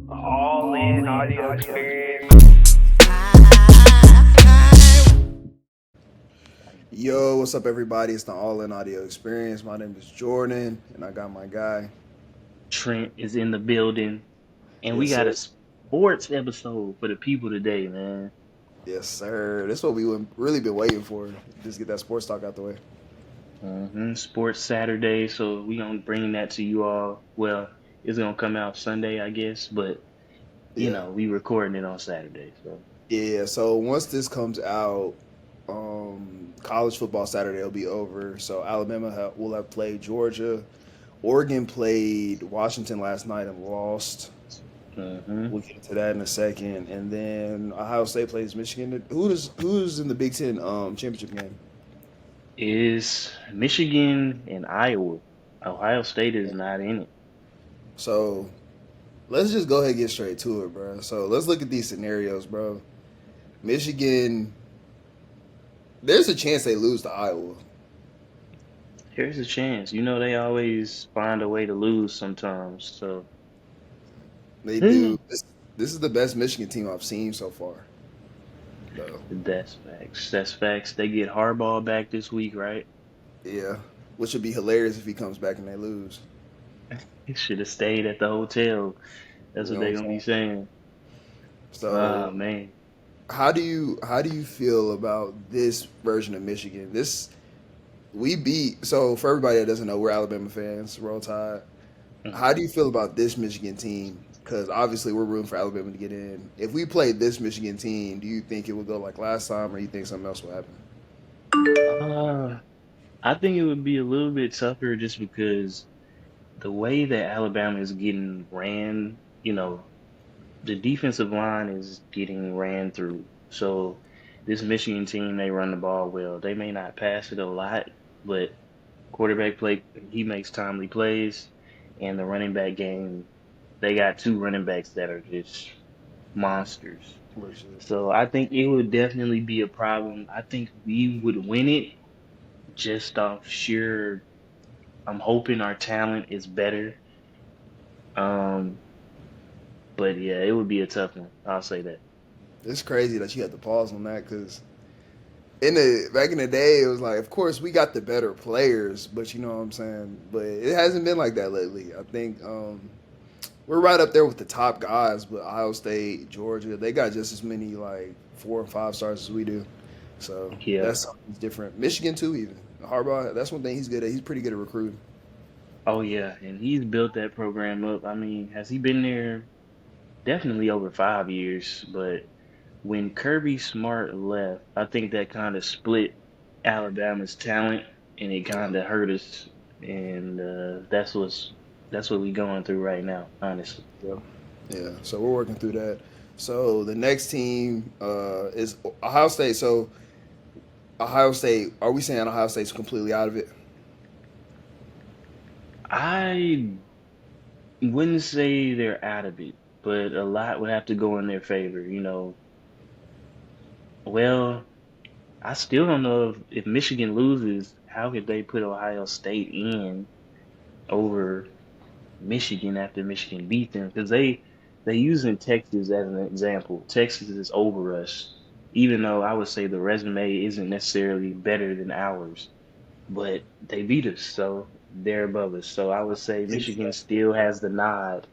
All in audio experience. Yo, what's up, everybody? It's the All In Audio Experience. My name is Jordan, and I got my guy. Trent is in the building, and we Yes, got a sir. sports episode for the people today, man. Yes, sir. That's what we really been waiting for. Just get that sports talk out the way. Sports Saturday, so we gonna bring that to you all. Well, it's gonna come out Sunday, I guess, but Yeah, we recording it on Saturday, so yeah. So once this comes out, college football Saturday will be over. So Alabama will have played Georgia. Oregon played Washington last night and lost. hmm We'll get to that in a second, and then Ohio State plays Michigan. Who's in the Big Ten championship game? is Michigan and Iowa. Ohio State is not in it. So let's just go ahead and get straight to it, bro. So let's look at these scenarios, bro. Michigan, there's a chance they lose to Iowa. Here's a chance. They always find a way to lose sometimes, so They do. This is the best Michigan team I've seen so far, though. that's facts. That's facts. They get Harbaugh back this week, right? Yeah, which would be hilarious if he comes back and they lose. He should have stayed at the hotel. That's You what know what they I'm gonna be saying? saying. So Oh man. how do you feel about this version of Michigan? This we beat. So for everybody that doesn't know, we're Alabama fans. Roll Tide. How do Mhm. you feel about this Michigan team? Because obviously we're rooting for Alabama to get in. If we played this Michigan team, do you think it would go like last time, or you think something else will happen? Uh, I think it would be a little bit tougher just because the way that Alabama is getting ran, the defensive line is getting ran through. So this Michigan team, they run the ball well. They may not pass it a lot, but quarterback play, he makes timely plays, and the running back game, they got two running backs that are just monsters. Versus, So I think it would definitely be a problem. I think we would win it just off sheer. I'm hoping our talent is better. Um, but yeah, it would be a tough one. I'll say that. it's crazy that you had to pause on that because in the back in the day, it was like, of course, we got the better players, but you know what I'm saying. But it hasn't been like that lately. I think we're right up there with the top guys, but Ohio State, Georgia, they got just as many like 4 and 5 stars as we do. So Yeah. that's something different. Michigan too, even Harbaugh. That's one thing he's good at. He's pretty good at recruiting. Oh yeah, and he's built that program up. I mean, has he been there? Definitely over 5 years. But when Kirby Smart left, I think that kind of split Alabama's talent, and it Yeah, kind of hurt us. And that's what we going through right now, honestly. yeah, yeah. So we're working through that. So the next team is Ohio State. So Ohio State, are we saying Ohio State's completely out of it? I wouldn't say they're out of it, but a lot would have to go in their favor. Well, I still don't know if Michigan loses, how could they put Ohio State in over Michigan after Michigan beat them? Because they using Texas as an example. Texas is over us, even though I would say the resume isn't necessarily better than ours, but they beat us, so they're above us. So I would say Michigan Exactly. still has the nod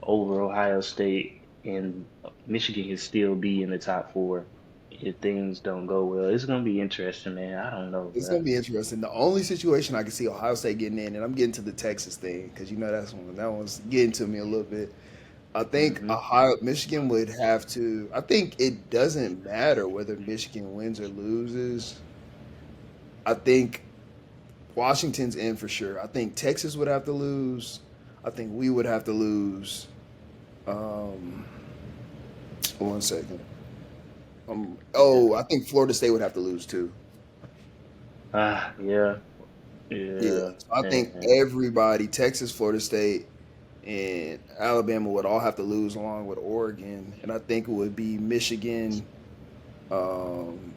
over Ohio State, and Michigan can still be in the top four if things don't go well. It's gonna be interesting, man. I don't know, It's bro. gonna be interesting. The only situation I can see Ohio State getting in, and I'm getting to the Texas thing because you know that one's getting to me a little bit. I think hmm Ohio, Michigan would have to. I think it doesn't matter whether Michigan wins or loses. I think Washington's in for sure. I think Texas would have to lose. I think we would have to lose. Um, one second. Yeah. I think Florida State would have to lose too. Yeah, Yeah, yeah, so I think man. everybody, Texas, Florida State, and Alabama would all have to lose along with Oregon, and I think it would be Michigan,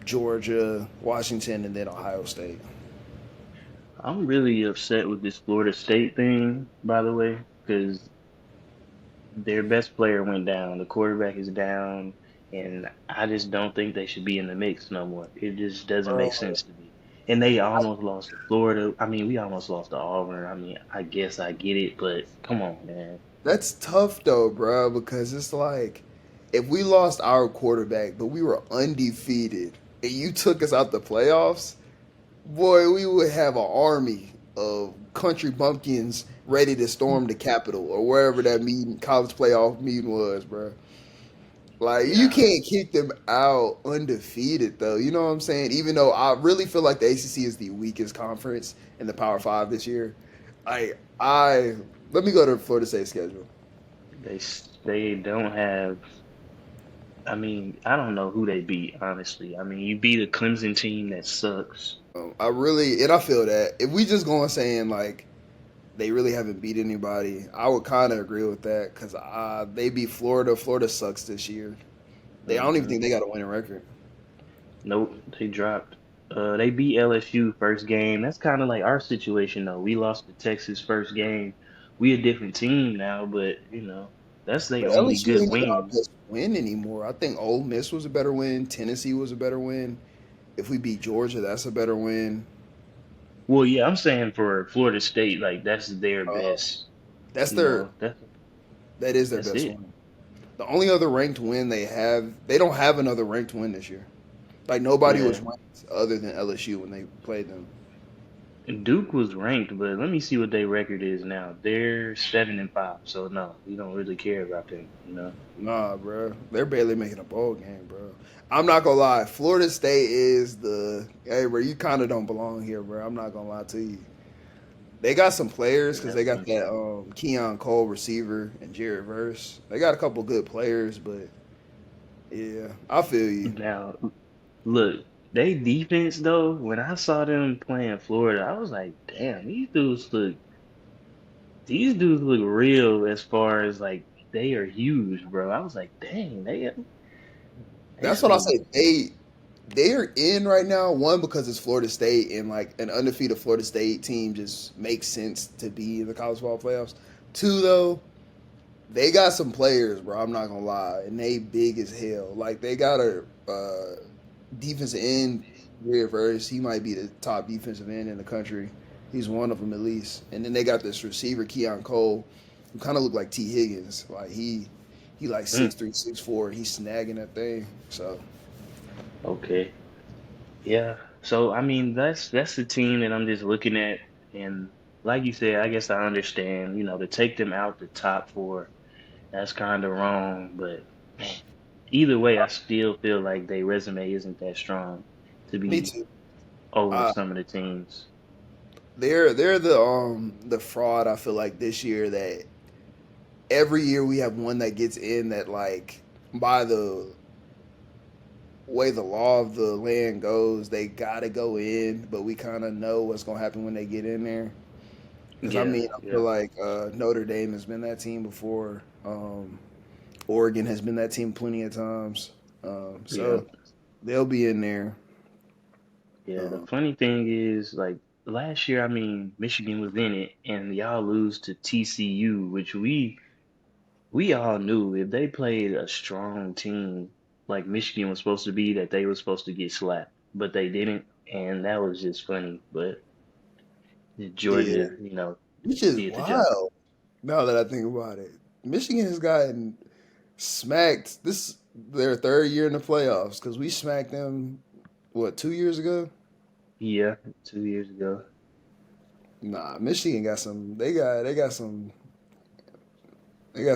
Georgia, Washington, and then Ohio State. I'm really upset with this Florida State thing, by the way, because their best player went down, the quarterback is down, and I just don't think they should be in the mix no more. It just doesn't make Bro, sense to me. And they almost lost to Florida. I mean, we almost lost to Auburn. I mean, I guess I get it, but come on, man. that's tough though, bro, because it's like if we lost our quarterback, but we were undefeated, and you took us out the playoffs, boy, we would have an army of country bumpkins ready to storm the Capitol or wherever that meeting, college playoff meeting was, bro. Like you Yeah. can't kick them out undefeated though. You know what I'm saying? Even though I really feel like the ACC is the weakest conference in the Power Five this year. I let me go to Florida State schedule. They don't have. I mean, I don't know who they beat, honestly. I mean, you beat a Clemson team that sucks. I really and I feel that if we just go on saying like they really haven't beat anybody, I would kind of agree with that because they beat Florida. Florida sucks this year. I don't even Hmm. think they got a winning record. Nope, they dropped. They beat LSU first game. That's kind of like our situation though. We lost to Texas first game. We a different team now, but that's their But only LSU good ain't even our win. best win anymore. I think Ole Miss was a better win. Tennessee was a better win. If we beat Georgia, that's a better win. Well, yeah, I'm saying for Florida State, like that's their Uh, best. that's their that is their That's best it. win. The only other ranked win they don't have another ranked win this year. Like nobody was Yeah. ranked other than LSU when they played them. Duke was ranked, but let me see what their record is now. They're 7-5, so no, we don't really care about them. Nah, bro, they're barely making a bowl game, bro. I'm not gonna lie. Florida State is the hey, bro. You kind of don't belong here, bro. I'm not gonna lie to you. They got some players because Yeah. they got that Keon Cole receiver and Jared Verse. They got a couple good players, but yeah, I feel you. Now, look, they defense though. When I saw them playing Florida, I was like, damn, these dudes look real as far as like they are huge, bro. I was like, dang, they That's what I say. some They're in right now. One because it's Florida State and like an undefeated Florida State team just makes sense to be in the college ball playoffs. Two though, they got some players, bro. I'm not gonna lie, and they big as hell. Like they got a defensive end, Verse. He might be the top defensive end in the country. He's one of them at least. And then they got this receiver, Keon Cole, who kind of look like T. Higgins. Like he like mm, 6'3", 6'4". He's snagging that thing. So okay. Yeah. So I mean, that's the team that I'm just looking at, and like you said, I guess I understand. To take them out the top four, that's kind of wrong. But man, either way, I still feel like their resume isn't that strong to me be too. over Uh, some of the teams. they're the fraud. I feel like this year that every year we have one that gets in that like by the way the law of the land goes, they gotta go in, but we kind of know what's gonna happen when they get in there. Because I Yeah, mean, I feel yeah, like Notre Dame has been that team before. Oregon has been that team plenty of times. yeah, So they'll be in there. yeah. The Um, funny thing is, like last year, I mean, Michigan was in it, and y'all lose to TCU, which we all knew if they played a strong team like Michigan was supposed to be, that they were supposed to get slapped, but they didn't, and that was just funny. But yeah, Georgia, which is did the job. wild. Now that I think about it, Michigan has gotten smacked. This their third year in the playoffs because we smacked them what 2 years ago. Yeah, 2 years ago. Nah, Michigan got some. They got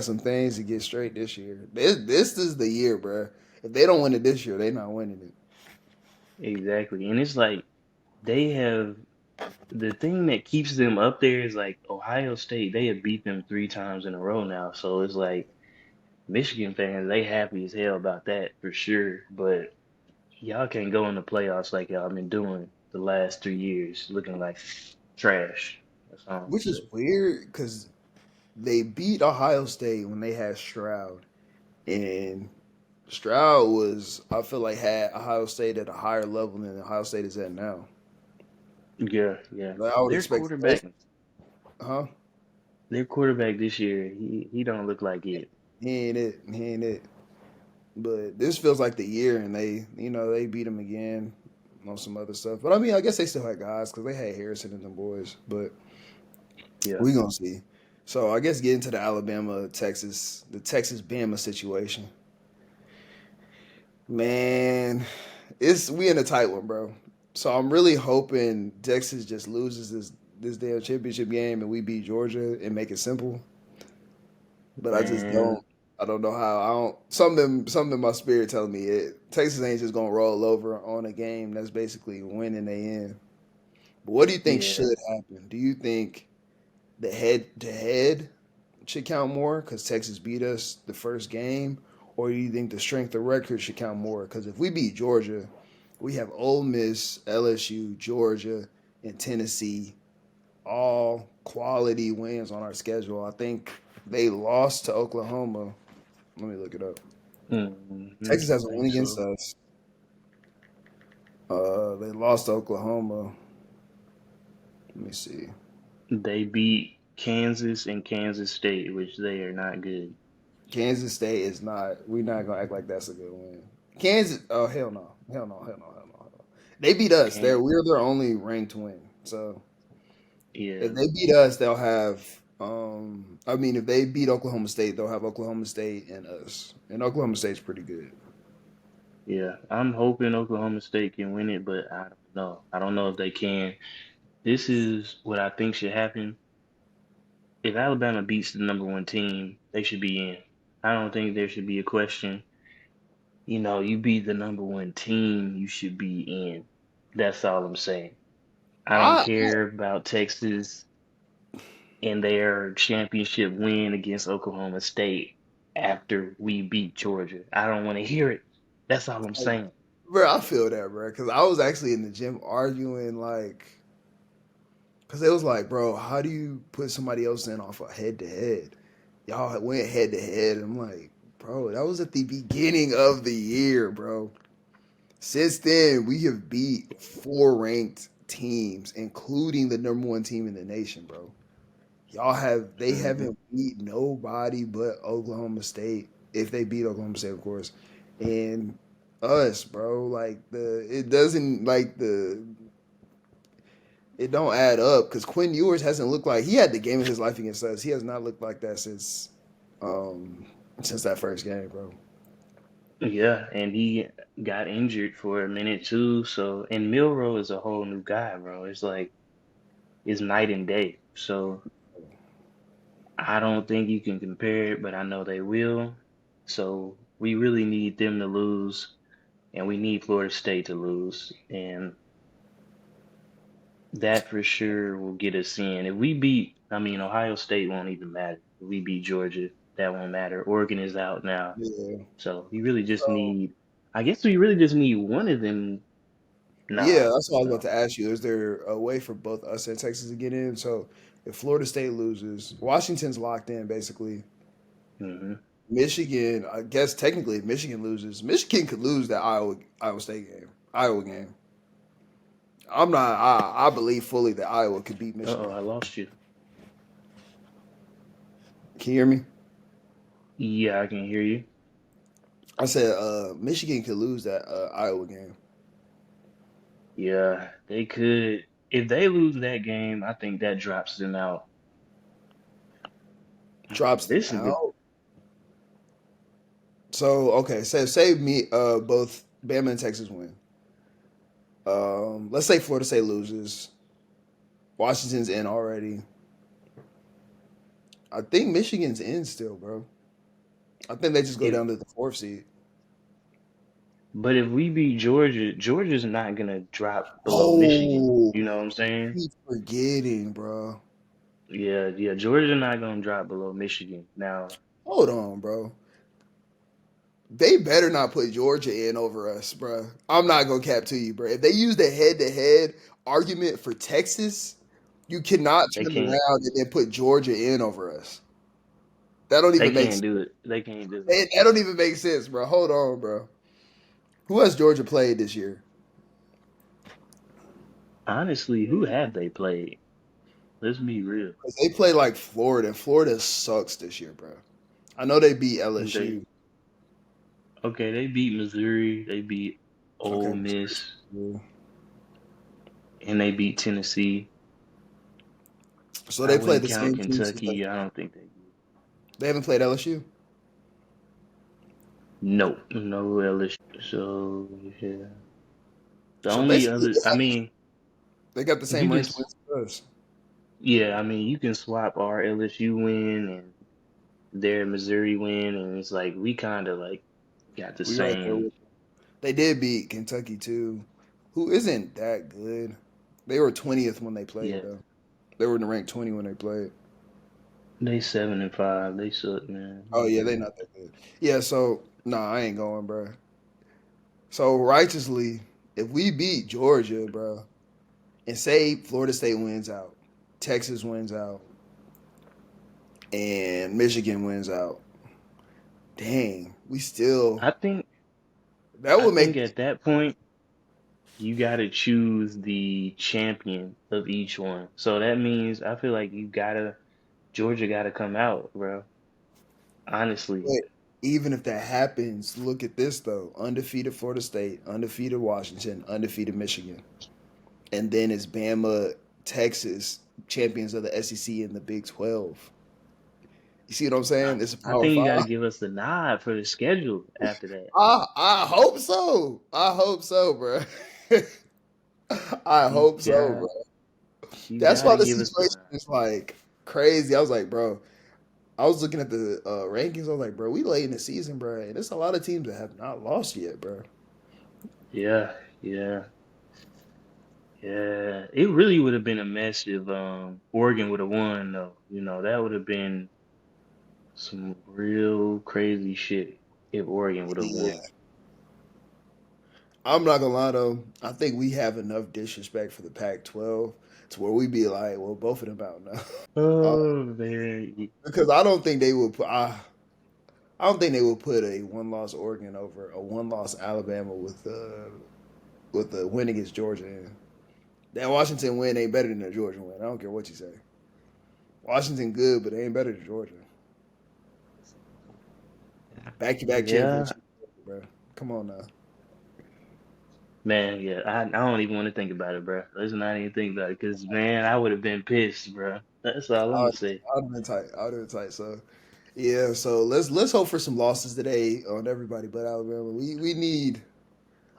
some things to get straight this year. This is the year, bro. If they don't win it this year, they not winning it. Exactly. And it's like they have the thing that keeps them up there is like Ohio State, they have beat them 3 times in a row now. So it's like Michigan fans, they happy as hell about that for sure. But y'all can't go in the playoffs like y'all been doing the last 3 years, looking like trash. That's all. Which is weird because they beat Ohio State when they had Stroud, and Stroud was I feel like had Ohio State at a higher level than Ohio State is at now. Yeah, yeah. Like, I would Their expect, quarterback, huh? their quarterback this year, he don't look like it. He ain't it. He ain't it. But this feels like the year, and they beat him again on some other stuff. But I mean, I guess they still had guys because they had Harrison and them boys. But Yeah, we gonna see. So I guess getting to the Texas Bama situation, man, it's we in a tight one, bro. So I'm really hoping Texas just loses this damn championship game and we beat Georgia and make it simple. But I just man. don't. I don't know how. I don't. Something in my spirit telling me Texas ain't just gonna roll over on a game that's basically winning they in. But what do you think Yeah, should happen? Do you think the head to head should count more because Texas beat us the first game, or do you think the strength of record should count more? Because if we beat Georgia, we have Ole Miss, LSU, Georgia, and Tennessee, all quality wins on our schedule. I think they lost to Oklahoma. Let me look it up. Texas I has a win think against so. us. They lost to Oklahoma. Let me see. They beat Kansas and Kansas State, which they are not good. Kansas State is not. We're not gonna act like that's a good win. Kansas. Oh hell no. Hell no. Hell no. Hell no. Hell no. They beat us. Can We're their only ranked win. So if Yeah, they beat us, they'll have. I mean, if they beat Oklahoma State, they'll have Oklahoma State and us. And Oklahoma State's pretty good. yeah. I'm hoping Oklahoma State can win it, but I don't know. I don't know if they can. This is what I think should happen. If Alabama beats the number one team, they should be in. I don't think there should be a question. You beat the number one team, you should be in. That's all I'm saying. I don't I care about Texas and their championship win against Oklahoma State after we beat Georgia. I don't want to hear it. That's all I'm saying. Bro, I feel that, bro. Because I was actually in the gym arguing, like, because it was like, bro, how do you put somebody else in off a head to head? Y'all went head to head. I'm like, bro, that was at the beginning of the year, bro. Since then, we have beat four ranked teams, including the number one team in the nation, bro. They Hmm. haven't beat nobody but Oklahoma State. If they beat Oklahoma State, of course, and us, bro. Like it doesn't like it don't add up because Quinn Ewers hasn't looked like he had the game of his life against us. He has not looked like that um since that first game, bro. Yeah, and he got injured for a minute too. So, and Milrow is a whole new guy, bro. It's like it's night and day. So I don't think you can compare it, but I know they will. So we really need them to lose, and we need Florida State to lose, and that for sure will get us in. If we beat, I mean, Ohio State won't even matter. If we beat Georgia, that won't matter. Oregon is out now. Yeah. So you really just So need, I guess we really just need one of them. yeah, Nah, that's what I was about no. to ask you. Is there a way for both us and Texas to get in? So if Florida State loses, Washington's locked in basically. Hmm. Michigan, I guess technically, if Michigan loses, Michigan could lose that Iowa State game, Iowa game. I'm not. I believe fully that Iowa could beat Uh-oh, Michigan. I lost you. Can you hear me? Yeah, I can hear you. I said Michigan could lose that Iowa game. Yeah, they could. If they lose that game, I think that drops them out. Drops them This is the out. So okay, so say me both Bama and Texas win. Let's say Florida State loses. Washington's in already. I think Michigan's in still, bro. I think they just go if down to the fourth seed. but if we beat Georgia, Georgia's not gonna drop below Michigan. Oh, You know what I'm saying? keep forgetting, bro. Yeah, yeah, Georgia not gonna drop below Michigan. Now, Hold on, bro. They better not put Georgia in over us, bro. I'm not gonna cap to you, bro. If they use the head-to-head argument for Texas, you cannot they turn can't around and then put Georgia in over us. That don't they even make can't sense. do it. They can't do it. That don't even make sense, bro. Hold on, bro. Who has Georgia played this year? Honestly, who have they played? Let's be real. 'Cause they play like Florida, and Florida sucks this year, bro. I know they beat They LSU. okay, they beat Missouri, they beat Ole Okay, Miss, yeah. and they beat Tennessee. So I they played wouldn't the count same team since Kentucky. I don't think they do. they haven't played LSU. No, no LSU. So yeah, the So only basically, other, I mean, they got the you same can, ranked wins as us. yeah, I mean, you can swap our LSU win and their Missouri win, and it's like we kind of like got the We right there same. with them. They did beat Kentucky too, who isn't that good. They were 20th when they played Yeah, though. They were in the rank 20 when they played. they 7-5. They suck, man. Oh yeah, they Yeah. not that good. Yeah, so nah, I ain't going, bro. So righteously, if we beat Georgia, bro, and say Florida State wins out, Texas wins out, and Michigan wins out, dang, we still I think, that I would think make at that point you got to choose the champion of each one. So that means I feel like you gotta Georgia got to come out, bro. Honestly, but even if that happens, look at this though: undefeated Florida State, undefeated Washington, undefeated Michigan, and then it's Bama, Texas, champions of the SEC and the Big 12. You see what I'm I, saying? It's a I Power think you got to Five. give us the nod for the schedule after that. I hope so. I hope so, bro. I You hope so, bro. got you That's got why to the give us the situation nod. is like crazy. I was like, bro. I was looking at the rankings. I was like, bro, we late in the season, bro, and there's a lot of teams that have not lost yet, bro. Yeah, yeah, yeah. It really would have been a mess if Oregon would have won, though. That would have been some real crazy shit if Oregon would have Yeah. won. I'm not gonna lie though. I think we have enough disrespect for the Pac-12 to where we be like, well, both of them out now. Oh man, Because I don't think they would. I don't think they would put a one-loss Oregon over a one-loss Alabama with a win against Georgia. In. That Washington win ain't better than the Georgia win. I don't care what you say. Washington good, but they ain't better than Georgia. Back-to-back yeah, championship, bro. Come on now. man, yeah. I don't even want to think about it, bro. Let's not even think about it, cause man, I would have been pissed, bro. That's all I'm I gonna would say. I'd have been tight. I would have been tight. So yeah. So let's hope for some losses today on everybody but Alabama. We need.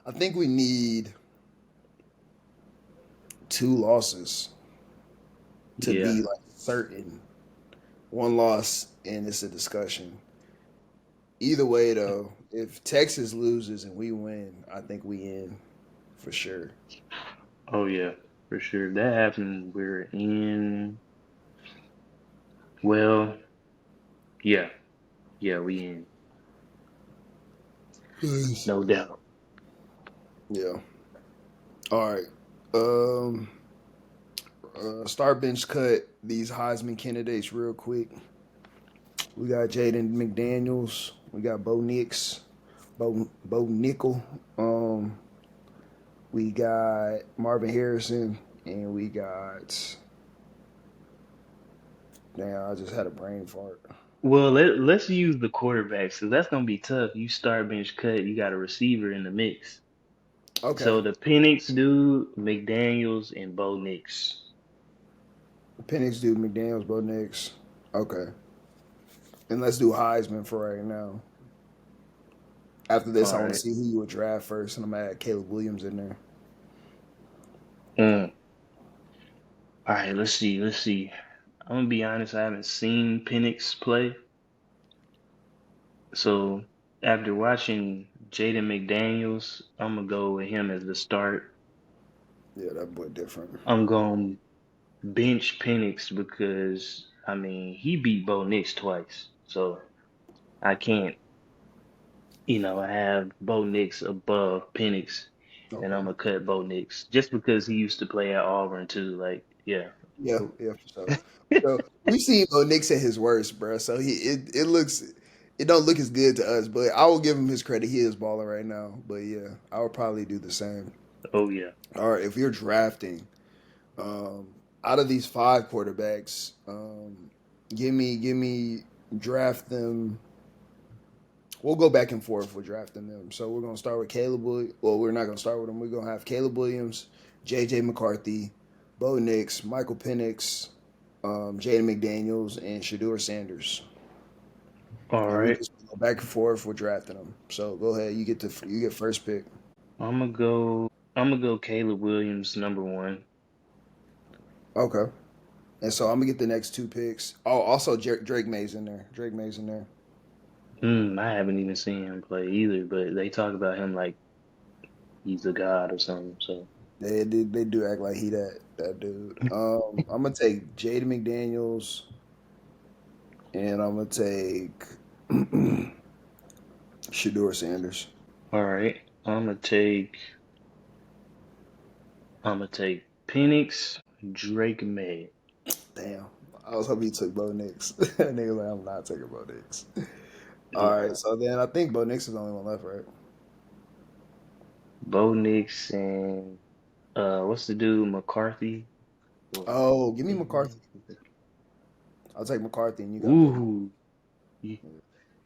I think we need two losses to Yeah. be like certain. One loss and it's a discussion. Either way though, if Texas loses and we win, I think we in for sure. Oh yeah, for sure. If that happened, we're in. Well, yeah, yeah, we in. Yes. No doubt. Yeah. All right. Um. Start bench cut these Heisman candidates real quick. We got Jaden McDaniels. We got Bo Nix. Bo Nickel. Um. We got Marvin Harrison, and we got. Damn, I just had a brain fart. Well, let's use the quarterbacks, because that's gonna be tough. You start bench cut, you got a receiver in the mix. Okay. So the Penix dude, McDaniels, and Bo Nix. Penix do McDaniels, Bo Nix. Okay. And let's do Heisman for right now. After this, All I want to right. see who you would draft first, and I'm gonna add Caleb Williams in there. Mm. All right. Let's see. Let's see. I'm gonna be honest. I haven't seen Penix play, so after watching Jaden McDaniels, I'm gonna go with him as the start. Yeah, that boy different. I'm going to bench Penix because I mean he beat Bo Nix twice, so I can't, have Bo Nix above Penix, and I'm Okay. gonna cut Bo Nix just because he used to play at Auburn too. Like, yeah. Yeah, yeah, for sure. So we've seen Bo Nix at his worst, bro. So it looks it don't look as good to us, but I will give him his credit. He is balling right now. But yeah, I would probably do the same. Oh yeah. All right, if you're drafting, um, out of these five quarterbacks, give me draft them. We'll go back and forth with drafting them. So we're gonna start with Caleb Williams. Well, we're not gonna start with him. We're gonna have Caleb Williams, J.J. McCarthy, Bo Nix, Michael Penix, Jaden McDaniels, and Shador Sanders. All And we right. just go back and forth with drafting them. So go ahead. You get first pick. I'm gonna go. I'm gonna go Caleb Williams, number one. Okay. And so I'm gonna get the next two picks. Oh, also Drake May's in there. Drake May's in there. I haven't even seen him play either, but they talk about him like he's a god or something. So They do act like he that dude. I'm gonna take Jaden McDaniels, and I'm gonna take Shador Sanders. all right, I'm gonna take Penix, Drake May. Damn, I was hoping you took Bo Nix. Nigga, like I'm not taking Bo Nix. All right, Nah, so then I think Bo Nix is the only one left, right? Bo Nix and what's the dude McCarthy? Oh, give me McCarthy. I'll take McCarthy, and you got Bo Nix. Ooh, you,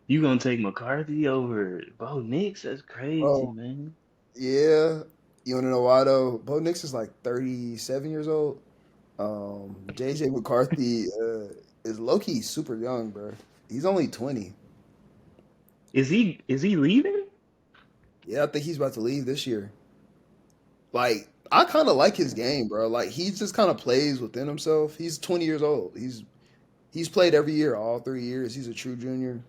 you gonna take McCarthy over Bo Nix? That's crazy, Bro, man. yeah. You wanna know why though? Bo Nix is like 37 years old. JJ McCarthy is low key super young, bro. He's only 20. Is he leaving? Yeah, I think he's about to leave this year. Like, I kind of like his game, bro. Like, he just kind of plays within himself. He's 20 years old. He's played every year, all 3 years. He's a true junior.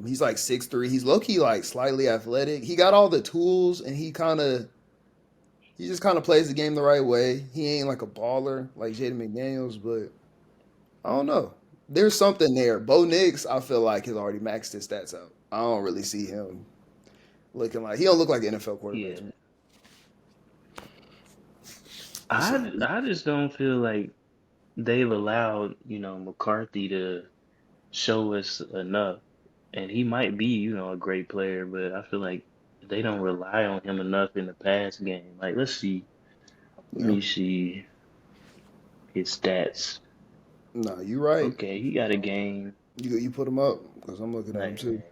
He's like 6'3". He's low key like slightly athletic. He got all the tools, and he just kind of plays the game the right way. He ain't like a baller like Jaden McDaniels, but I don't know. There's something there. Bo Nix, I feel like has already maxed his stats out. I don't really see him looking like he don't look like an NFL quarterback to me. Yeah, So I just don't feel like they've allowed McCarthy to show us enough, and he might be a great player, but I feel like they don't rely on him enough in the pass game. Like, let's see, let yeah, me see his stats. no, you right. Okay, he got a game. You put him up because I'm looking at him Like, too.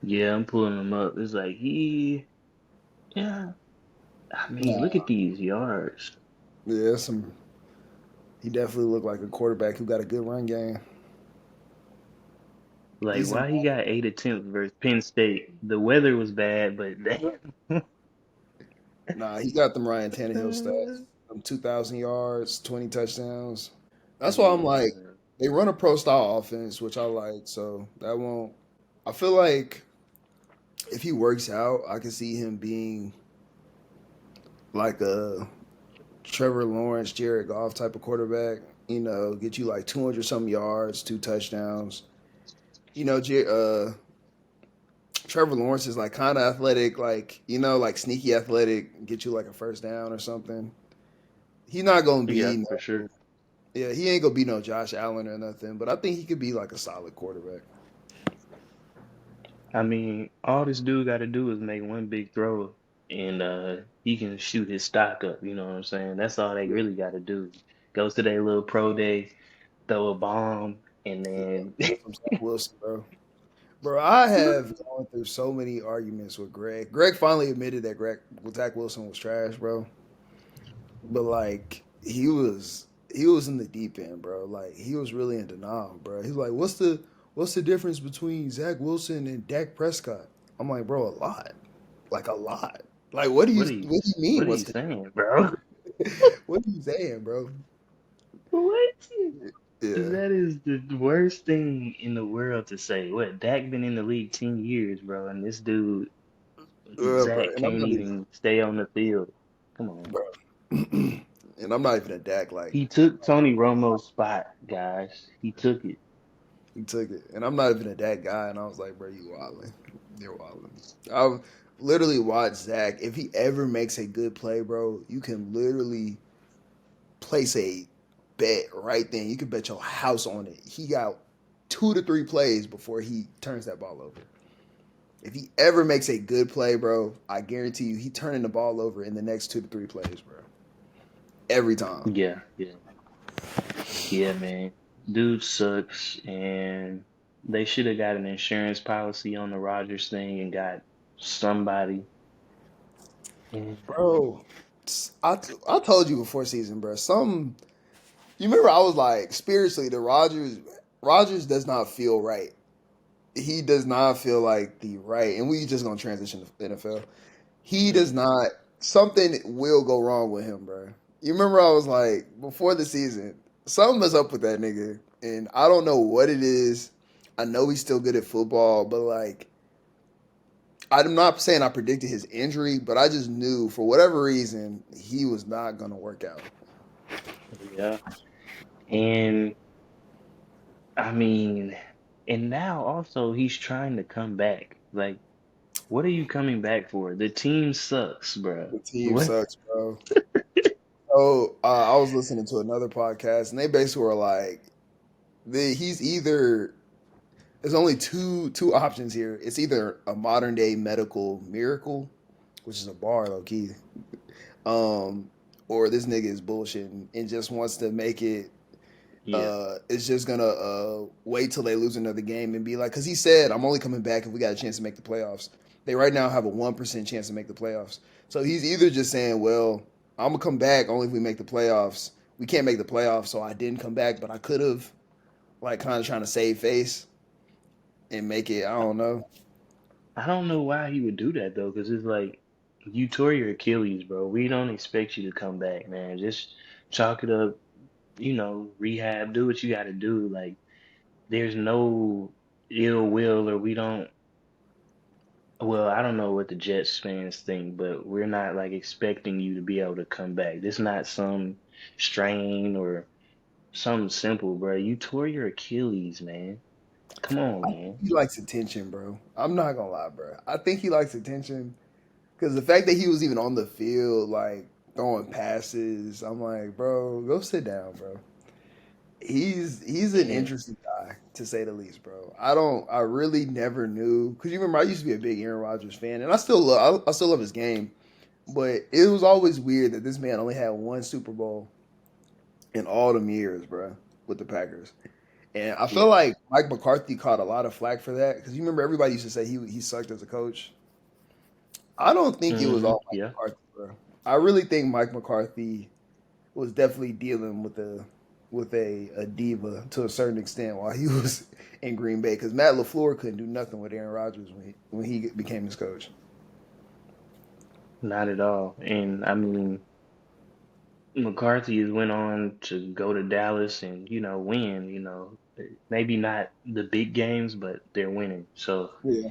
yeah, I'm pulling him up. It's like yeah. I mean, look Nah, at these yards. yeah, some. He definitely looked like a quarterback who got a good run game. Like, He's in. why he got 8 attempts versus Penn State? The weather was bad, but damn. Nah, he got them Ryan Tannehill stats. 2,000 yards, 20 touchdowns. That's why I'm like, Yeah, they run a pro style offense, which I like. So that won't. I feel like if he works out, I can see him being like a Trevor Lawrence, Jared Goff type of quarterback. You know, get you like 200 some yards, two touchdowns. You know, Trevor Lawrence is like kind of athletic, like like sneaky athletic, get you like a first down or something. He's not gonna yeah, be for sure. yeah, he ain't gonna be no Josh Allen or nothing, but I think he could be like a solid quarterback. I mean, all this dude got to do is make one big throw, and he can shoot his stock up. You know what I'm saying? That's all they really got to do. Goes to their little pro day, throw a bomb, and Yeah, then from Zach Wilson, bro. Bro, I have gone through so many arguments with Greg. Greg finally admitted that Zach Wilson was trash, bro. But like he was in the deep end, bro. Like he was really in denial, bro. He's like, what's the difference between Zach Wilson and Dak Prescott? I'm like, bro, a lot. Like a lot. Like what do you mean? what are What's you the saying, bro? what are you saying, bro? What? Yeah. That is the worst thing in the world to say. What? Dak been in the league 10 years, bro, and this dude Bro. Zach And I'm can't not even even stay on the field. Come on. bro. And I'm not even a Dak like He took Tony Romo's spot, guys. He took it. he took it. And I'm not even a Dak guy. And I was like, bro, you wilding. You're wilding. I've literally watched Zach. If he ever makes a good play, bro, you can literally place a bet right then. You can bet your house on it. He got 2 to 3 plays before he turns that ball over. If he ever makes a good play, bro, I guarantee you he turning the ball over in the next 2 to 3 plays, bro. every time. Yeah, yeah, yeah, man. Dude sucks, and they should have got an insurance policy on the Rodgers thing and got somebody. And Bro, I told you before season, bro. You remember I was like spiritually the Rodgers does not feel right. He does not feel like the right, and we just gonna transition to the NFL. He does mm, not. Something will go wrong with him, bro. You remember I was like before the season, something is up with that nigga, and I don't know what it is. I know he's still good at football, but like I'm not saying I predicted his injury, but I just knew for whatever reason he was not gonna work out. yeah, and I mean, and now also he's trying to come back. Like, what are you coming back for? The team sucks, bro. The team What? sucks, bro. So I was listening to another podcast, and they basically were like, he's either there's only two options here. It's either a modern day medical miracle, which is a bar low key, um, or this nigga is bullshitting and just wants to make it. Yeah, It's just gonna wait till they lose another game and be like, because he said, "I'm only coming back if we got a chance to make the playoffs." They right now have a 1% chance to make the playoffs. So he's either just saying, "Well, I'm gonna come back only if we make the playoffs. We can't make the playoffs, so I didn't come back, but I could have." Like kind of trying to save face and make it. I don't know. I don't know why he would do that though, because it's like you tore your Achilles, bro. We don't expect you to come back, man. Just chalk it up, rehab, do what you got to do. Like, there's no ill will, or we don't. Well, I don't know what the Jets fans think, but we're not like expecting you to be able to come back. This not some strain or something simple, bro. You tore your Achilles, man. Come on, I think man. he likes attention, bro. I'm not gonna lie, bro. I think he likes attention because the fact that he was even on the field, like throwing passes, I'm like, bro, go sit down, bro. He's an And interesting guy to say the least, bro. I really never knew because you remember I used to be a big Aaron Rodgers fan, and I still love his game, but it was always weird that this man only had one Super Bowl in all them years, bro, with the Packers. And I feel yeah, like Mike McCarthy caught a lot of flack for that because you remember everybody used to say he sucked as a coach. I don't think it was all Mike yeah. McCarthy, bro. I really think Mike McCarthy was definitely dealing with a diva to a certain extent while he was in Green Bay because Matt LaFleur couldn't do nothing with Aaron Rodgers when he became his coach. Not at all. And I mean, McCarthy has went on to go to Dallas and, win, maybe not the big games, but they're winning. So Yeah,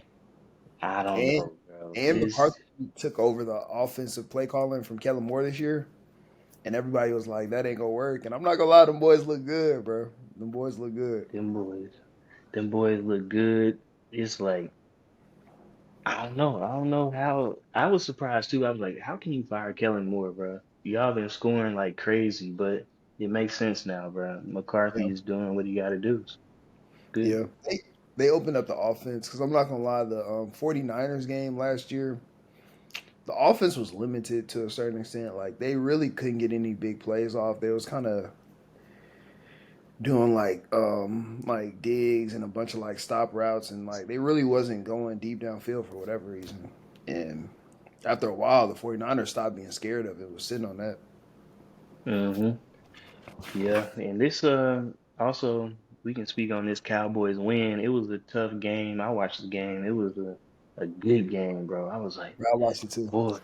I don't and know, bro. and This McCarthy took over the offensive play calling from Kellen Moore this year. And everybody was like, "That ain't gonna work." And I'm not gonna lie, them boys look good, bro. Them boys look good. them boys, them boys look good. It's like I don't know. I don't know how. I was surprised too. I was like, how can you fire Kellen Moore, bro? Y'all been scoring like crazy, but it makes sense now, bro. Yeah, McCarthy is doing what he got to do. It's good. yeah. They opened up the offense because I'm not gonna lie, the 49ers game last year, the offense was limited to a certain extent. Like they really couldn't get any big plays off. They was kind of doing like digs and a bunch of like stop routes and like they really wasn't going deep downfield for whatever reason. And after a while, the 49ers stopped being scared of it. Was sitting on that. hmm Yeah, and this also we can speak on this Cowboys win. It was a tough game. I watched the game. It was a good game, bro. I was like, I watched it too, boy.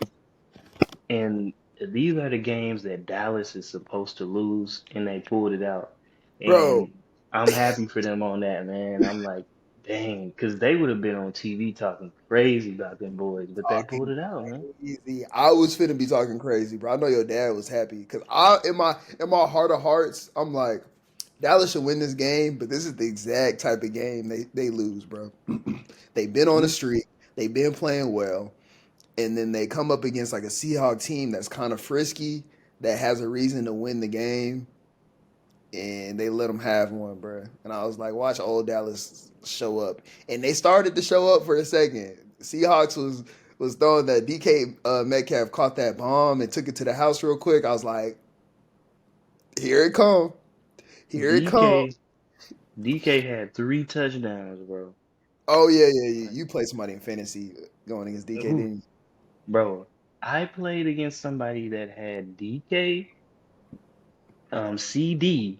And these are the games that Dallas is supposed to lose, and they pulled it out. bro. And I'm happy for them on that, man. I'm like, dang, because they would have been on TV talking crazy about them boys, but they pulled Talking it out, man. crazy. I was finna be talking crazy, bro. I know your dad was happy because in my heart of hearts, I'm like, Dallas should win this game, but this is the exact type of game they lose, bro. They've been on a Yeah. streak. They've been playing well, and then they come up against like a Seahawk team that's kind of frisky that has a reason to win the game, and they let them have one, bro. And I was like, watch old Dallas show up, and they started to show up for a second. Seahawks was throwing that DK Metcalf caught that bomb and took it to the house real quick. I was like, Here it come. Here it come. DK DK had 3 touchdowns, bro. Oh yeah, yeah, yeah. You played somebody in fantasy going against DK, Ooh, didn't bro, I played against somebody that had DK, CD,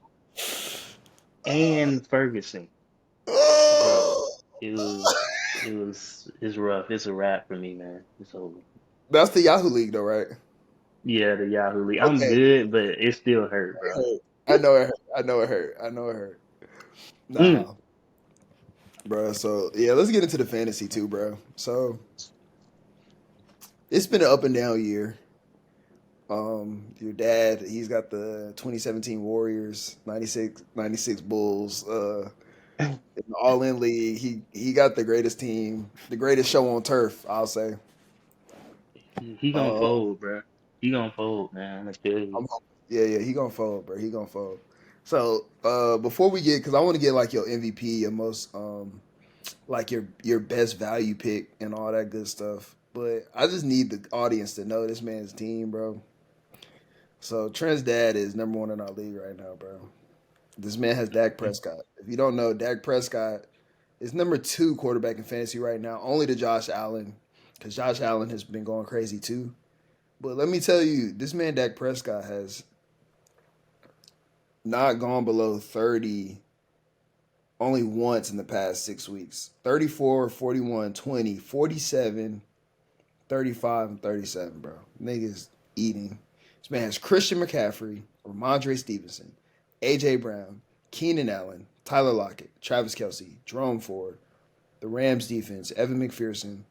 and Ferguson. Bro, you? it's rough. It's a wrap for me, man. It's over. That's the Yahoo League, though, right? Yeah, the Yahoo League. I'm Okay. good, but it still hurt, It bro. hurt. I know it hurt. I know it hurt. I know it hurt. Mm. Nah, bro. So yeah, let's get into the fantasy too, bro. So it's been an up and down year. Your dad, he's got the 2017 Warriors, 96 Bulls, in the All In League. He got the greatest team, the greatest show on turf, I'll say. He gonna Uh, fold, bro. He gonna fold, man. I tell you. I'm, yeah, yeah, he gonna fold, bro. He gonna fold. So before we get, because I want to get like your MVP, your most like your best value pick and all that good stuff. But I just need the audience to know this man's team, bro. So Trent's dad is number one in our league right now, bro. This man has Dak Prescott. If you don't know, Dak Prescott is number two quarterback in fantasy right now, only to Josh Allen, because Josh Allen has been going crazy too. But let me tell you, this man Dak Prescott has not gone below 30 only once in the past 6 weeks. 34, 41, 20, 47, 35, and 37, bro. Niggas eating. This man has Christian McCaffrey, Ramondre Stevenson, A.J. Brown, Keenan Allen, Tyler Lockett, Travis Kelsey, Jerome Ford, the Rams defense, Evan McPherson,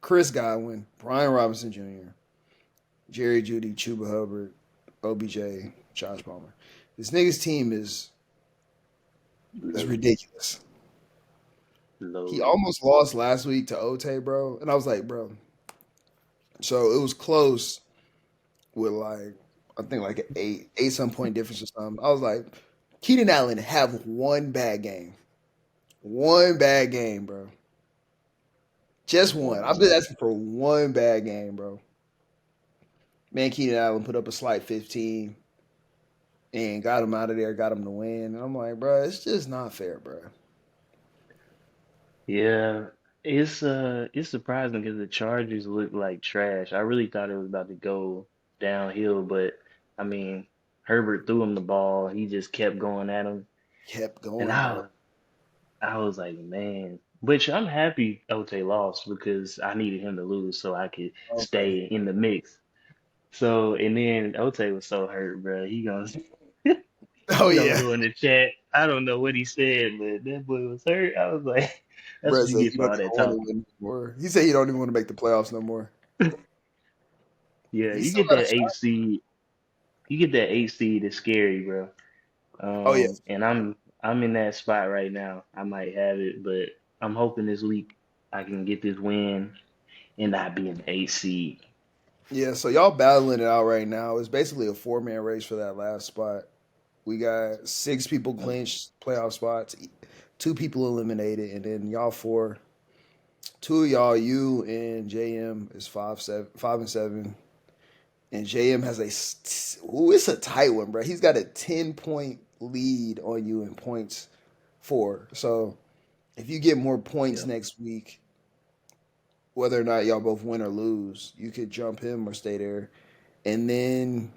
Chris Godwin, Brian Robinson Jr., Jerry Judy, Chuba Hubbard, OBJ, Josh Palmer. This nigga's team is Loaded, ridiculous. He loaded. almost lost last week to Ote, bro. And I was like, bro. So it was close with like I think like an eight some point difference or something. I was like, Keenan Allen have one bad game, bro. Just one. I'm One. just asking for one bad game, bro. Man, Keenan Allen put up a slight 15 and got him out of there, got him to win. And I'm like, bro, it's just not fair, bro. Yeah, it's surprising because the Chargers look like trash. I really thought it was about to go downhill, but I mean, Herbert threw him the ball. He just kept going at him, Kept and going, bro. I was like, man. Which I'm happy Ote lost because I needed him to lose so I could Okay. stay in the mix. So and then Ote was so hurt, bro. Oh He gonna yeah. go in the chat. I don't know what he said, but that boy was hurt. I was like, that's Bro what you said get you for don't all even that want to talking. win anymore. He said he don't even want to make the playoffs no more. Yeah, He you still get got a that shot. eight seed. You get that eight seed. It's scary, bro. Oh yeah. And I'm in that spot right now. I might have it, but I'm hoping this week I can get this win and not be an eight seed. Yeah, so y'all battling it out right now. It's basically a four-man race for that last spot. We got six people clinched playoff spots, two people eliminated, and then y'all four. Two of y'all, you and JM is 5-7, and JM has it's a tight one, bro. He's got a 10 point lead on you in points for. So if you get more points Yeah, next week, whether or not y'all both win or lose, you could jump him or stay there. And then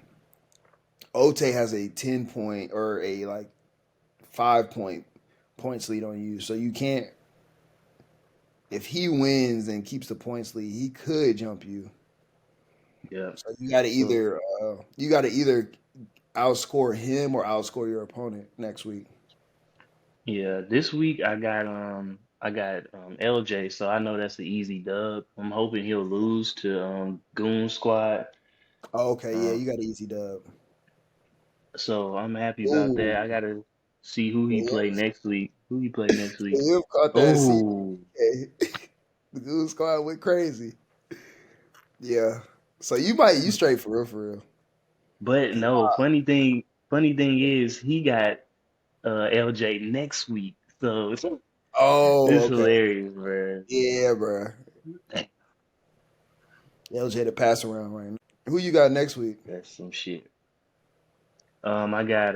Ote has a 10 point or a like 5 point points lead on you. So you can't if he wins and keeps the points lead, he could jump you. yeah. So So you gotta either outscore him or outscore your opponent next week. yeah, this week I got LJ, so I know that's the easy dub. I'm hoping he'll lose to Goon Squad. Oh, okay, yeah, Um, you got an easy dub. so I'm happy about that. Ooh, I gotta see who he play Liam, next week. Who he play next week? Liam caught that Oh, CFB. The Goose Squad went crazy. Yeah. So you straight for real. but 'Cause no, funny thing is he got LJ next week. So oh, it's okay. hilarious, bro. Yeah, bro. LJ the pass around right now. Who you got next week? That's some shit. I got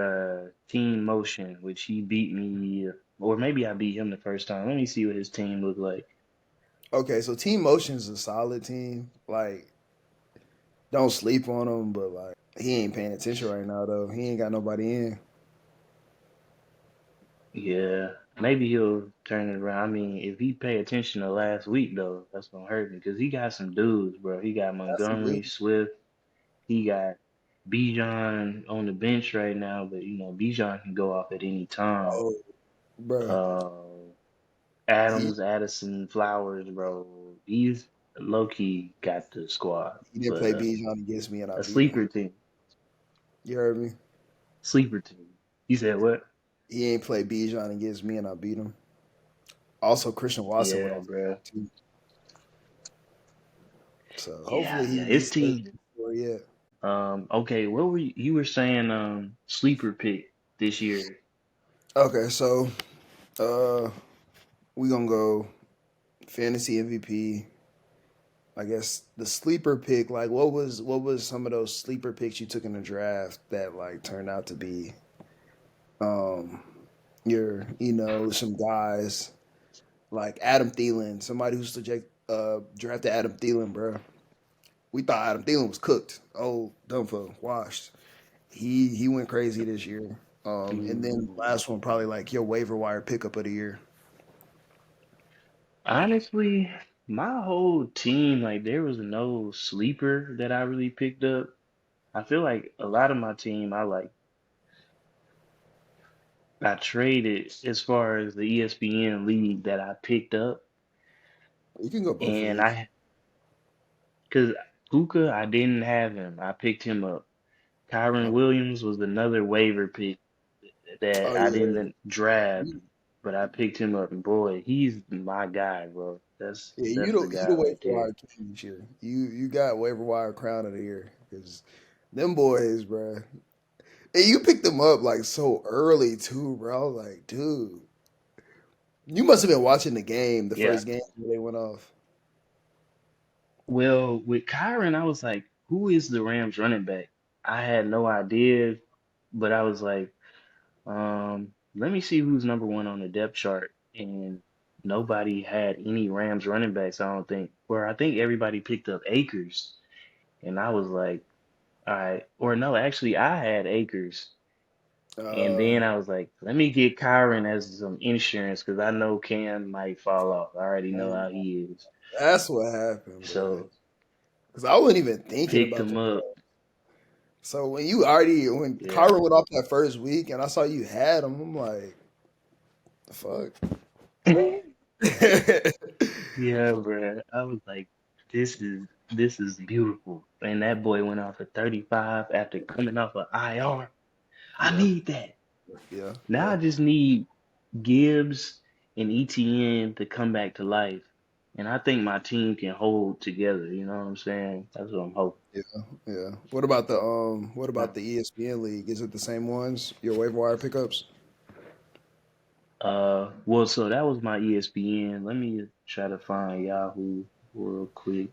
Team Motion, which he beat me, or maybe I beat him the first time. Let me see what his team looked like. Okay, so Team Motion's a solid team. Like, don't sleep on him, but like he ain't paying attention right now though. He ain't got nobody in. Yeah, maybe he'll turn it around. I mean, if he pay attention to last week though, that's gonna hurt me because he got some dudes, bro. He got That's some Montgomery, dude. Swift. He got Bijan on the bench right now, but Bijan can go off at any time. Oh, bro. Uh, He Adams, Addison, Flowers, bro. He's low key got the squad, he didn't but play Bijan against me and I a beat him. sleeper team, You heard me? sleeper team. You said what? He ain't played Bijan against me and I beat him. Also, Christian Watson went Yeah, off bro. too. So Yeah, hopefully yeah. he His stays team. for yet. Okay. What were you were saying? Sleeper pick this year. Okay, so uh we gonna go fantasy MVP. I guess the sleeper pick, like what was some of those sleeper picks you took in the draft that like turned out to be um your some guys like Adam Thielen, somebody who's drafted Adam Thielen, bro. We thought Adam Thielen was cooked. Oh, done for, washed. He went crazy this year. And then Ooh. last one probably like your waiver wire pickup of the year. Honestly, my whole team, like, there was no sleeper that I really picked up. I feel like a lot of my team, I traded as far as the ESPN league that I picked up, You can go both and ways. cause Puka, I didn't have him. I picked him up. Kyron Okay. Williams was another waiver pick Oh that I yeah. didn't draft, You- but I picked him up, and boy, he's my guy, bro. That's Yeah, that's the you guy the right waiver there. wire king this year. You got waiver wire crown of the year because them boys, bro. And you picked them up like so early too, bro. I was like, dude, you must have been watching the game, the Yeah. first game where they went off. Well, with Kyron, I was like, who is the Rams running back? I had no idea, but I was like, let me see who's number one on the depth chart. And nobody had any Rams running backs, I don't think. Or I think everybody picked up Akers. And I was like, all right. Or no, actually, I had Akers. And Uh, then I was like, let me get Kyron as some insurance because I know Cam might fall off. I already know how he is. that's what happened, bro. So Because I wasn't even thinking picked about the. him up. So when Yeah. Kyron went off that first week and I saw you had him, I'm like, the fuck. Yeah, bro. I was like, this is beautiful. And that boy went off at 35 after coming off of IR. I yeah, need that. yeah, Now yeah, I just need Gibbs and ETN to come back to life. And I think my team can hold together. You know what I'm saying? That's what I'm hoping. yeah, yeah. What about the ESPN league? Is it the same ones? Your waiver wire pickups? Well, so that was my ESPN. Let me try to find Yahoo real quick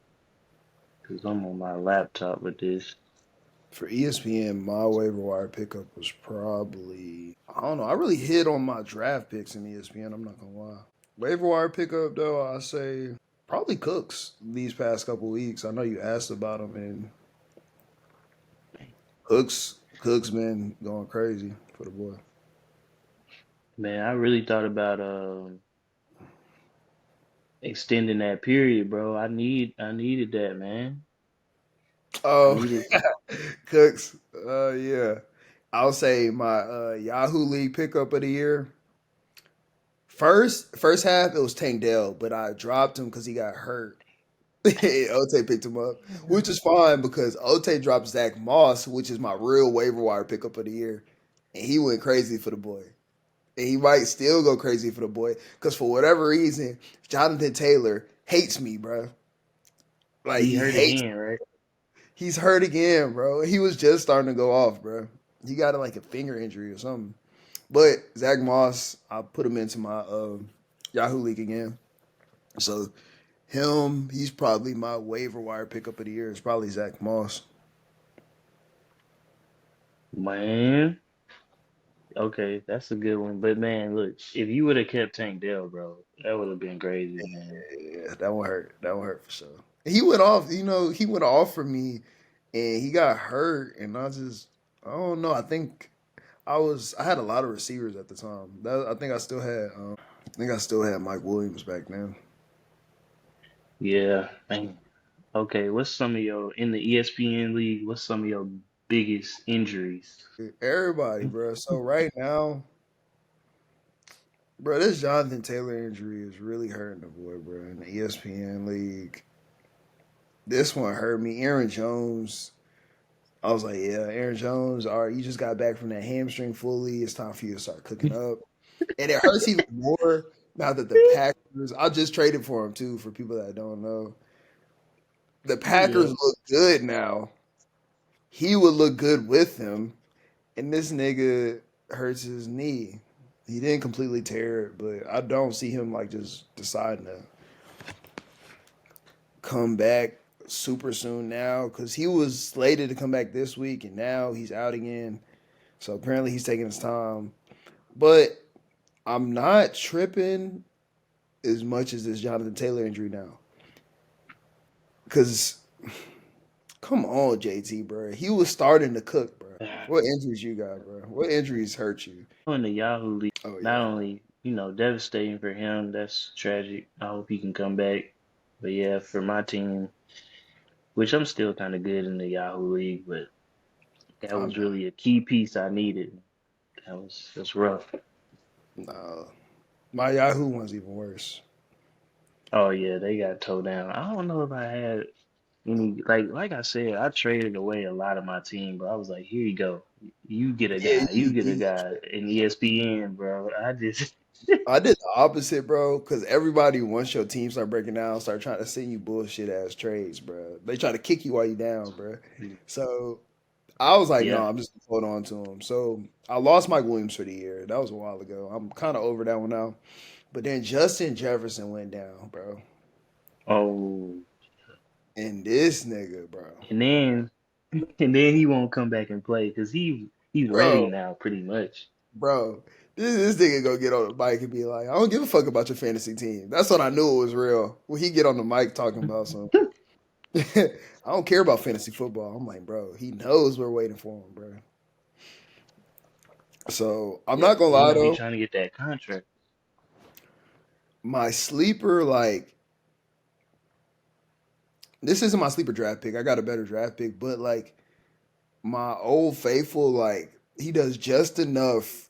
because I'm on my laptop with this. For ESPN, my waiver wire pickup was probably I don't know. I really hit on my draft picks in ESPN. I'm not gonna lie. Waiver wire pickup though, I say probably Cooks these past couple weeks. I know you asked about him, and Cooks been going crazy for the boy. Man, I really thought about extending that period, bro. I needed that, man. I Oh, needed Cooks. Yeah. I'll say my Yahoo League pickup of the year. First half it was Tank Dell, but I dropped him because he got hurt. Ote picked him up, which is fine because Ote dropped Zach Moss, which is my real waiver wire pickup of the year, and he went crazy for the boy. And he might still go crazy for the boy because for whatever reason, Jonathan Taylor hates me, bro. Like he he hurt hates. again, right? He's hurt again, bro. He was just starting to go off, bro. He got like a finger injury or something. But Zach Moss, I put him into my Yahoo League again. So he's probably my waiver wire pickup of the year. It's probably Zach Moss. Man, okay, that's a good one. But man, look, if you would have kept Tank Dell, bro, that would have been crazy, man. Yeah, that one hurt. That one hurt for sure. He went off. He went off for me, and he got hurt, and I don't know. I had a lot of receivers at the time. I think I still had Mike Williams back then. Yeah, man. Okay, what's some of your in the ESPN league? What's some of your biggest injuries? Everybody, bro. So right now, bro, this Jonathan Taylor injury is really hurting the boy, bro. In the ESPN league, this one hurt me. Aaron Jones. I was like, yeah, Aaron Jones. All right, you just got back from that hamstring fully. It's time for you to start cooking up, and it hurts even more now that the Packers. I just traded for him too. For people that don't know, the Packers Yeah. look good now. He would look good with them, and this nigga hurts his knee. He didn't completely tear it, but I don't see him like just deciding to come back super soon now because he was slated to come back this week, and now he's out again. So apparently he's taking his time. But I'm not tripping as much as this Jonathan Taylor injury now. Because come on, JT, bro. He was starting to cook, bro. What injuries you got, bro? What injuries hurt you? In the Yahoo League, Oh not yeah. only, devastating for him, that's tragic. I hope he can come back. But yeah, for my team, which I'm still kind of good in the Yahoo League, but that I'm was not. really a key piece I needed. That's rough. Nah. My Yahoo one's even worse. Oh yeah, they got towed down. I don't know if I had any like I said, I traded away a lot of my team, but I was like, here you go. Yeah, You get a you guy in ESPN, bro. I just I did the opposite, bro, because everybody once your team start breaking down, start trying to send you bullshit ass trades, bro. They try to kick you while you down, bro. So I was like, no, yeah. I'm just gonna hold on to him. So I lost Mike Williams for the year. That was a while ago. I'm kind of over that one now. But then Justin Jefferson went down, bro, Oh, and this nigga, bro, and then and then he won't come back and play because he's ready bro, now, pretty much. bro. This nigga gonna get on the mic and be like, I don't give a fuck about your fantasy team. That's when I knew it was real. When he get on the mic talking about some I don't care about fantasy football. I'm like, bro, he knows we're waiting for him, bro. So I'm Yeah, not gonna he lie might be though. trying to get that contract. My sleeper, like, this isn't my sleeper draft pick. I got a better draft pick, but like my old faithful, like, he does just enough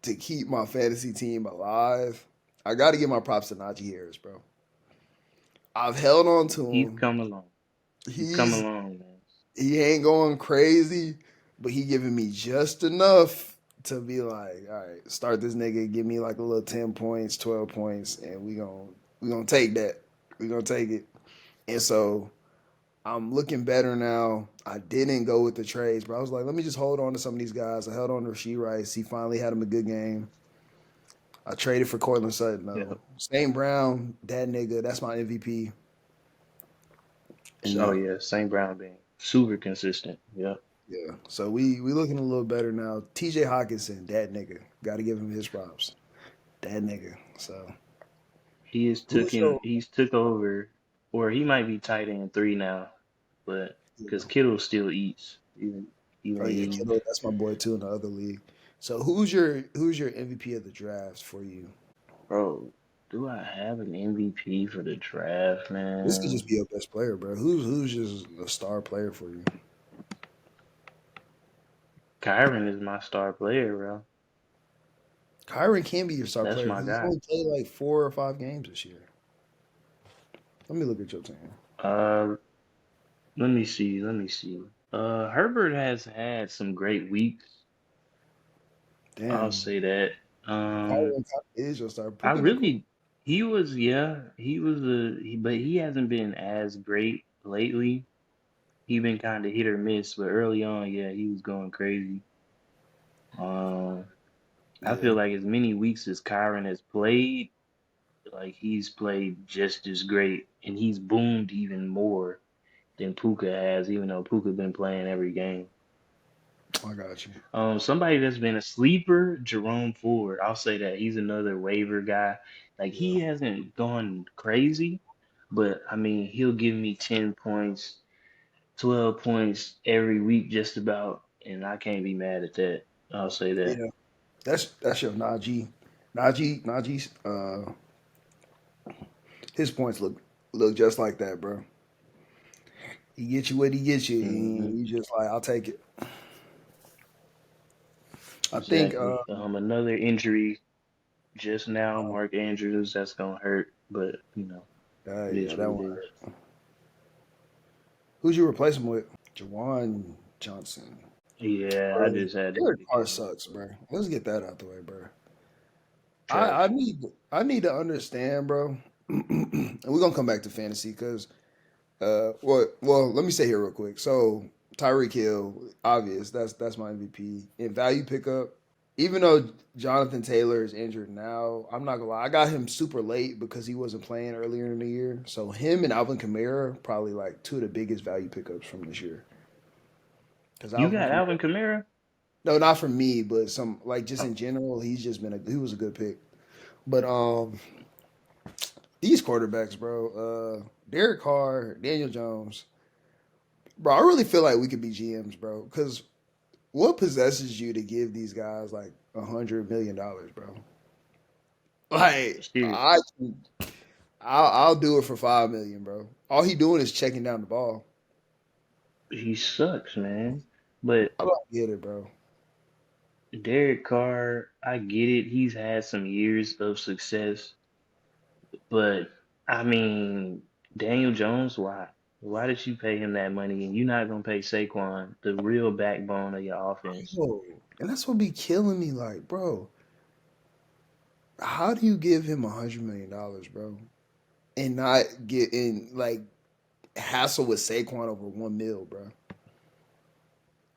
to keep my fantasy team alive. I gotta give my props to Najee Harris, bro. I've held on to He's him. come along. He's come He's along, man. he ain't going crazy, but he giving me just enough to be like, all right, start this nigga, give me like a little 10 points, 12 points, and we gonna take that. We gonna take it. And so I'm looking better now. I didn't go with the trades, but I was like, let me just hold on to some of these guys. I held on to Rasheed Rice. He finally had him a good game. I traded for Cortland Sutton Yeah. though. St. Brown, that nigga, that's my MVP. Oh And yeah, St. Brown being super consistent. Yeah. yeah, so we looking a little better now. T.J. Hawkinson, that nigga, got to give him his props. That nigga. So who's your He's took over, or he might be tight end three now, but because Kittle still eats, oh even yeah, eating. Kittle, that's my boy too in the other league. So who's your MVP of the drafts for you? Bro, do I have an MVP for the draft, This could man? just be your best player, bro. Who's just a star player for you? Kyron is my star player, bro. Kyron can be your star That's player. my He's guy. only played like 4 or 5 games this year. Let me look at your team. Uh, let me see. Herbert has had some great weeks. I'll Damn, say that. Um, Kyron is your star. I Put them in. really, he was, yeah, he was but he hasn't been as great lately. He been kind of hit or miss, but early on, yeah, he was going crazy. Um, I Yeah, feel like as many weeks as Kyron has played, like he's played just as great, and he's boomed even more than Puka has, even though Puka been playing every game. I got you. Somebody that's been a sleeper, Jerome Ford. I'll say that he's another waiver guy. Like Yeah. he hasn't gone crazy, but I mean he'll give me 10 points, 12 points every week just about, and I can't be mad at that. I'll say that. Yeah. That's your Najee. Najee's his points look just like that, bro. He gets you what he gets you, Hmm. and you just like, I'll take it. I think Exactly. Another injury just now, Mark Andrews. That's gonna hurt, but it yeah, is what that it one. is. Who'd you replace him with? Jawan Johnson. Yeah, I Bro, just had to Derek pick Carr him up. sucks, bro. Let's get that out the way, bro. I Trash. need to understand, bro. And we're gonna come back to fantasy because let me say here real quick. So Tyreek Hill, obvious, that's my MVP. In value pickup, even though Jonathan Taylor is injured now, I'm not gonna lie, I got him super late because he wasn't playing earlier in the year. So him and Alvin Kamara probably like two of the biggest value pickups from this year. Because You Alvin got Kamara, Alvin Kamara? no, not for me, but some like just in general, he was a good pick. But these quarterbacks, bro, Derek Carr, Daniel Jones, bro, I really feel like we could be GMs, bro. Because what possesses you to give these guys like $100 million, bro? Like Shit, I'll do it for 5 million, bro. All he doing is checking down the ball. he sucks, man. But I don't get it, bro. Derek Carr, I get it. He's had some years of success, but I mean, Daniel Jones, why? Why did you pay him that money and you're not gonna pay Saquon, the real backbone of your offense? Bro, and that's what be killing me. Like, bro, how do you give him $100 million, bro, and not get in like hassle with Saquon over 1 mil, bro?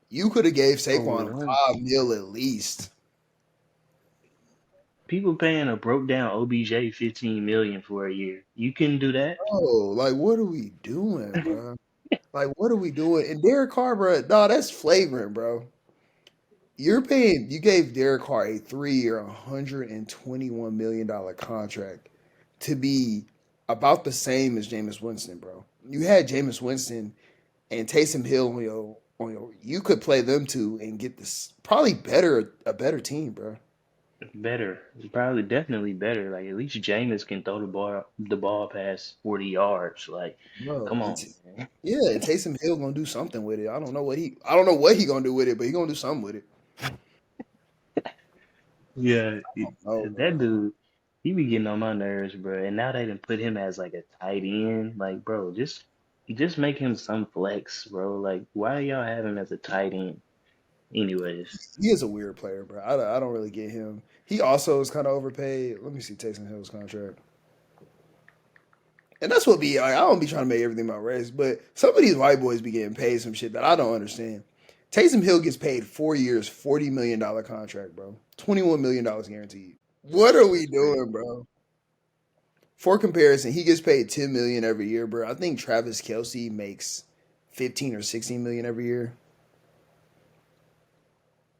You could have gave Over Saquon one, 5 mil at least. people paying a broke down OBJ 15 million for a year. You can do that? Oh, like what are we doing, bro? Like what are we doing? And Derek Carr, bro, no, that's flagrant, bro. You gave Derek Carr a 3 year, $121 million contract to be about the same as Jameis Winston, bro. You had Jameis Winston and Taysom Hill on your. You could play them two and get this probably a better team, bro. Better. Probably definitely better. Like at least Jameis can throw the ball past 40 yards. Like, Bro, come on, man. yeah, and Taysom Hill gonna do something with it. I don't know what he gonna do with it, but he gonna do something with it. Yeah, Oh, that bro. dude, he be getting on my nerves, bro. And now they done put him as like a tight end. Like, bro, just make him some flex, bro. Like, why y'all have him as a tight end? Anyways, He is a weird player, bro. I don't really get him. He also is kind of overpaid. Let me see Taysom Hill's contract. And that's what be like, I don't be trying to make everything about race, but some of these white boys be getting paid some shit that I don't understand. Taysom Hill gets paid 4 years, $40 million contract, bro. $21 million guaranteed. What are we doing, bro? For comparison, he gets paid 10 million every year, bro. I think Travis Kelsey makes 15 or 16 million every year.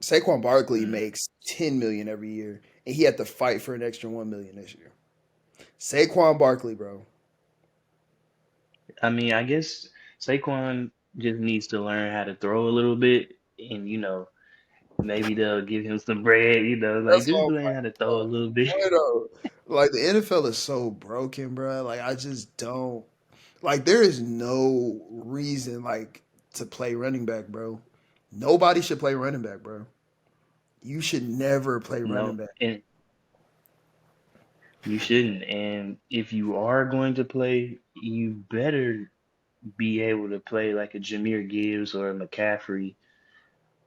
Saquon Barkley mm, makes 10 million every year, and he had to fight for an extra 1 million this year. Saquon Barkley, bro. I mean, I guess Saquon just needs to learn how to throw a little bit, and maybe they'll give him some bread. Like That's just all. learn how to throw a little bit. Boy, though, like the NFL is so broken, bro. Like I just don't like. There is no reason like to play running back, bro. Nobody should play running back, bro. You should never play running No, back. and you shouldn't. And if you are going to play, you better be able to play like a Jameer Gibbs or a McCaffrey.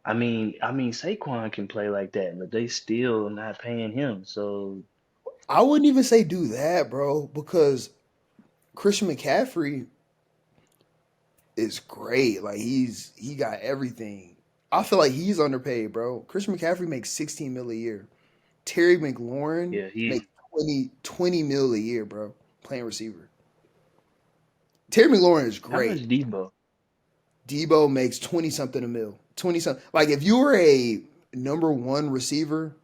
I mean, Saquon can play like that, but they still not paying him. So I wouldn't even say do that, bro, because Christian McCaffrey is great. Like he got everything. I feel like he's underpaid, bro. Christian McCaffrey makes 16 mil a year. Terry McLaurin yeah, makes 20 mil a year, bro, playing receiver. Terry McLaurin is how much great. Debo? Debo makes 20 something a mil. 20 something. Like if you were a number one receiver,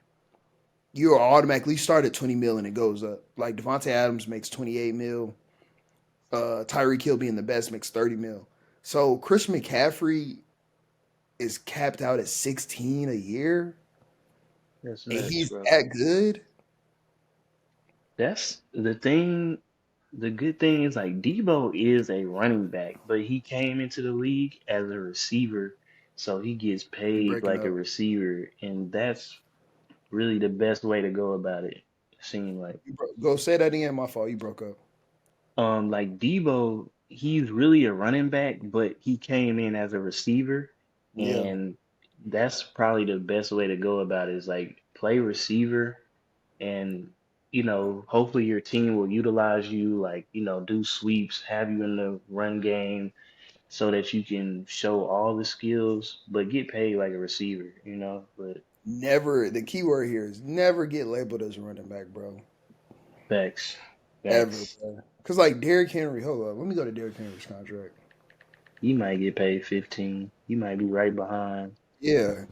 you are automatically start at 20 mil and it goes up. Like Devontae Adams makes 28 mil. Tyreek Hill being the best makes 30 mil. So Christian McCaffrey is capped out at 16 a year That's and nuts, he's bro. that good. That's the thing. The good thing is like Debo is a running back, but he came into the league as a receiver, so he gets You're paid breaking like a up. receiver, and that's really the best way to go about it. It seems like. Go say that again. My fault. You broke up. Like Debo, he's really a running back, but he came in as a receiver, Yeah. and that's probably the best way to go about it is like play receiver and hopefully your team will utilize you, like, do sweeps, have you in the run game so that you can show all the skills, but get paid like a receiver. But Never. The key word here is never get labeled as a running back, bro. facts, Ever, facts. bro. Because like Derrick Henry, hold up. Let me go to Derrick Henry's contract. He might get paid 15. He might be right behind. Yeah,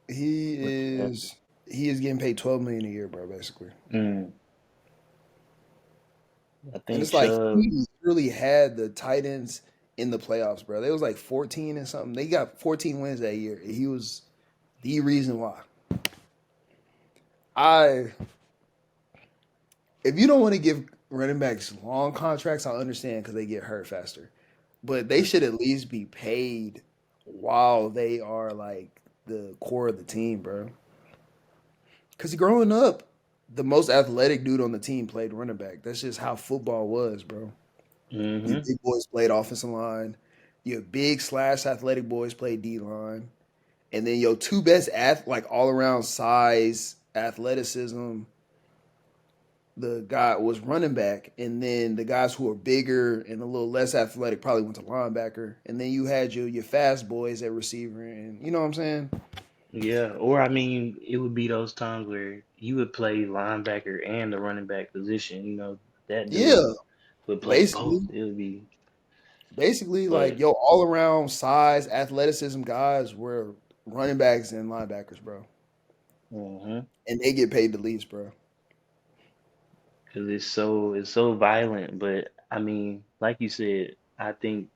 he What's that? is. He is getting paid 12 million a year, bro. Basically. Mm, I And think it's like Chubb. he really had the tight ends in the playoffs, bro. They was like 14 and something. They got 14 wins that year. He was the reason why. I if you don't want to give running backs long contracts, I understand because they get hurt faster. But they should at least be paid while they are like the core of the team, bro. Because growing up, the most athletic dude on the team played running back. That's just how football was, bro. Your Mm-hmm. big boys played offensive line. Your big slash athletic boys played D line. And then your two best like all around size, athleticism, the guy was running back, and then the guys who were bigger and a little less athletic probably went to linebacker, and then you had your fast boys at receiver, and you know what I'm saying? Yeah, or I mean, it would be those times where you would play linebacker and the running back position. That dude Yeah, would play both. basically, It would be, like but yo all around size, athleticism guys were running backs and linebackers, bro, mhm, and they get paid the least, bro. because it's so violent. But I mean, like you said, I think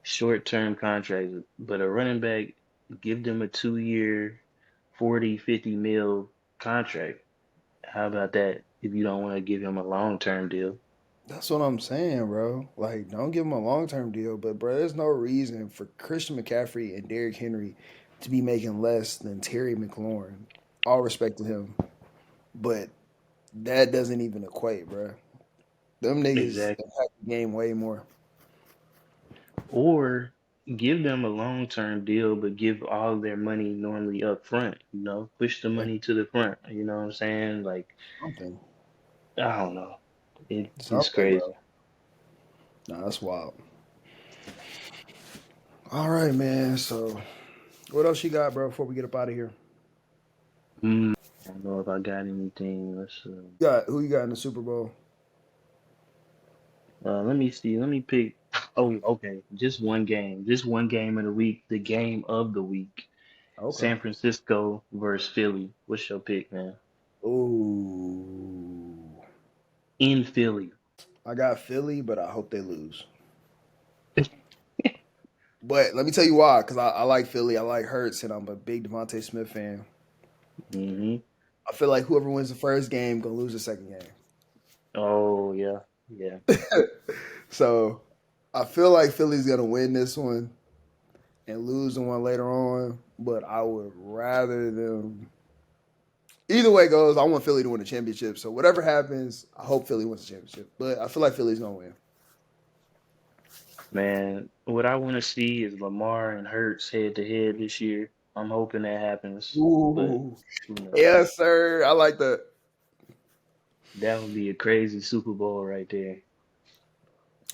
short-term contracts, but a running back, give them a 2-year, 40, 50 mil contract. How about that? If you don't want to give him a long-term deal. That's what I'm saying, bro. Like, don't give him a long term deal, but bro, there's no reason for Christian McCaffrey and Derrick Henry to be making less than Terry McLaurin. All respect to him, but that doesn't even equate, bro. Them niggas Exactly. impact the game way more. Or give them a long-term deal, but give all their money normally up front, push the Yeah, money to the front, you know what I'm saying? Like, something, I don't know. It's something, crazy. bro. Nah, that's wild. All right, man. So, what else you got, bro? Before we get up out of here, I don't know if I got anything. Let's got who you got in the Super Bowl? let me see. Let me pick. Oh, okay. Just one game. Just one game of the week. The game of the week. Okay. San Francisco versus Philly. What's your pick, man? Ooh, In Philly. I got Philly, but I hope they lose. But let me tell you why, because I like Philly, I like Hurts, and I'm a big Devontae Smith fan. Hmm. I feel like whoever wins the first game gonna lose the second Oh yeah, yeah. game. So I feel like Philly's gonna win this one and lose the one later on. But I would rather them. Either way it goes, I want Philly to win the championship. So whatever happens, I hope Philly wins the championship. But I feel like Philly's gonna win. Man, what I want to see is Lamar and Hurts head to head this year. I'm hoping that happens, but Ooh, who knows? yes, sir. I like that. That would be a crazy Super Bowl right there.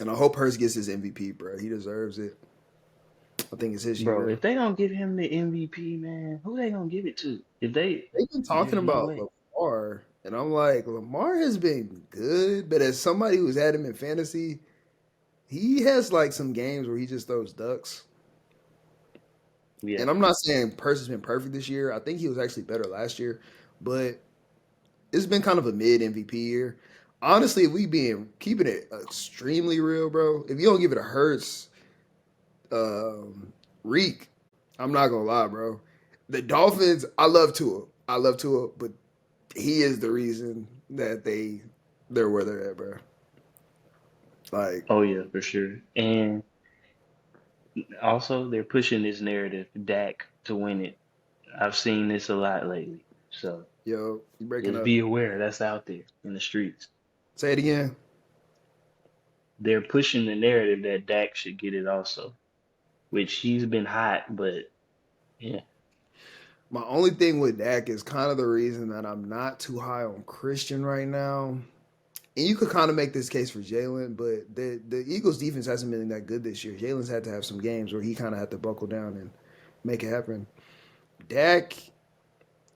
And I hope Hurts gets his MVP, bro. He deserves it. I think it's his Bro, year. if they don't give him the MVP, man, who they gonna give it to? If they, They've been talking there's no about way. Lamar, and I'm like, Lamar has been good, but as somebody who's had him in fantasy, he has like some games where he just throws ducks. Yeah. And I'm not saying Percy's been perfect this year. I think he was actually better last year, but it's been kind of a mid MVP year. Honestly, if we being keeping it extremely real, bro. If you don't give it a Hurts, Reek, I'm not gonna lie, bro. The Dolphins, I love Tua. I love Tua, but he is the reason that they're where they're at, bro. Like, Oh yeah, for sure. And also they're pushing this narrative, Dak to win it. I've seen this a lot lately. So yo, you breaking just up. be aware that's out there in the streets. Say it again. They're pushing the narrative that Dak should get it also, which he's been hot, but yeah. My only thing with Dak is kind of the reason that I'm not too high on Christian right now. And you could kind of make this case for Jalen, but the Eagles defense hasn't been that good this year. Jalen's had to have some games where he kind of had to buckle down and make it happen. Dak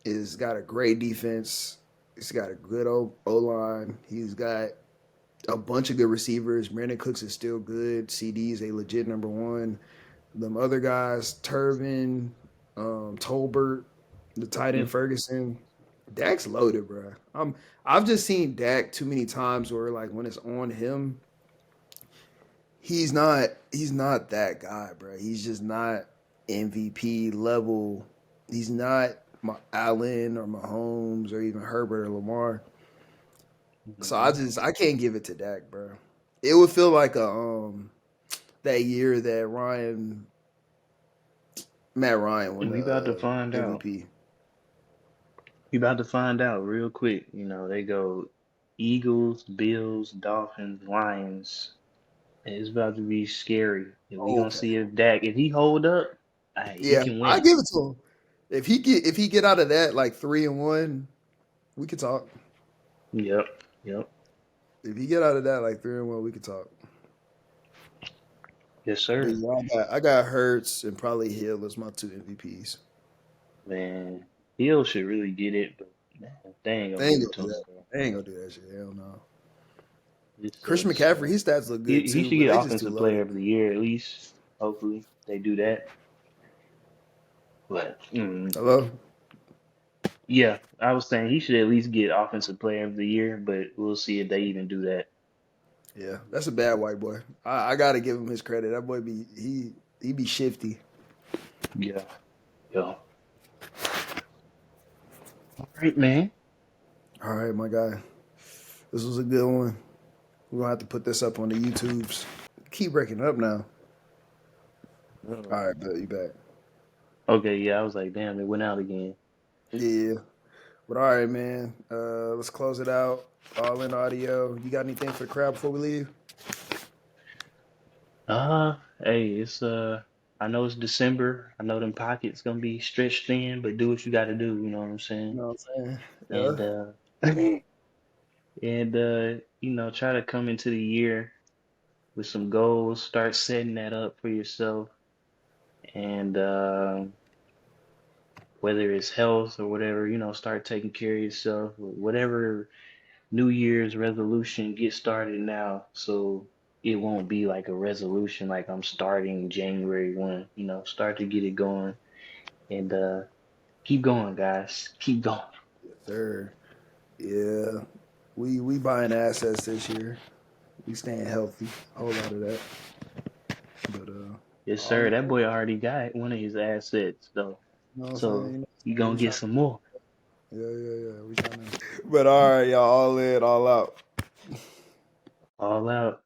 is got a great defense. He's got a good O line. He's got a bunch of good receivers. Brandon Cooks is still good. CD is a legit number one. Them other guys, Turvin, Tolbert, the tight end Yep. Ferguson. Dak's loaded, bro. I've just seen Dak too many times where like when it's on him, he's not that guy, bro. He's just not MVP level. He's not my Allen or Mahomes or even Herbert or Lamar. So Mhm. I can't give it to Dak, bro. It would feel like a that year that Matt Ryan won And we about to the find out. MVP. We about to find out real quick. You know, they go Eagles, Bills, Dolphins, Lions. It's about to be scary. And we gonna Okay. see if Dak, if he hold up, he Yeah, can I win it. give it to him. If he get out of that like 3-1, we could talk. Yep. Yep. If he get out of that like 3-1, we could talk. Yes, But sir. yeah, I got Hurts and probably Hill as my two MVPs. Man, Hill should really get it, but man, they ain't gonna They give ain't it gonna to do him, that. bro. They ain't gonna do that shit. Hell no. It Christian sucks. McCaffrey, his stats look good He too, should but get they just too offensive player loaded. of the year at least. Hopefully they do that. But Hello. yeah, I was saying he should at least get offensive player of the year, but we'll see if they even do that. Yeah, that's a bad white boy. I gotta give him his credit. That boy he be shifty. Yeah. Yeah. All right, man. All right, my guy. This was a good one. We're gonna have to put this up on the YouTubes. Keep breaking up now. Uh-oh. All right, bet you back. Okay, yeah, I was like, damn, it went out again. Yeah. But all right, man. Let's close it out. All in audio. You got anything for the crowd before we leave? Hey, it's I know it's December. I know them pockets gonna be stretched thin, but do what you gotta do, you know what I'm You saying? know what I'm saying? Yeah. And you know, try to come into the year with some goals, start setting that up for yourself. And whether it's health or whatever, you know, start taking care of yourself. Whatever New Year's resolution, get started now so it won't be like a resolution like I'm starting January 1. You know, start to get it going and keep going, guys. Keep going. Yes, sir. Yeah. We buying assets this year. We staying healthy. A whole lot of that. But Yes, all sir. in, That boy already got one of his assets though. you know what I'm saying? So You know you what I'm saying? gonna get some more. Yeah. We trying to. But all right, y'all. All in, all out. All out.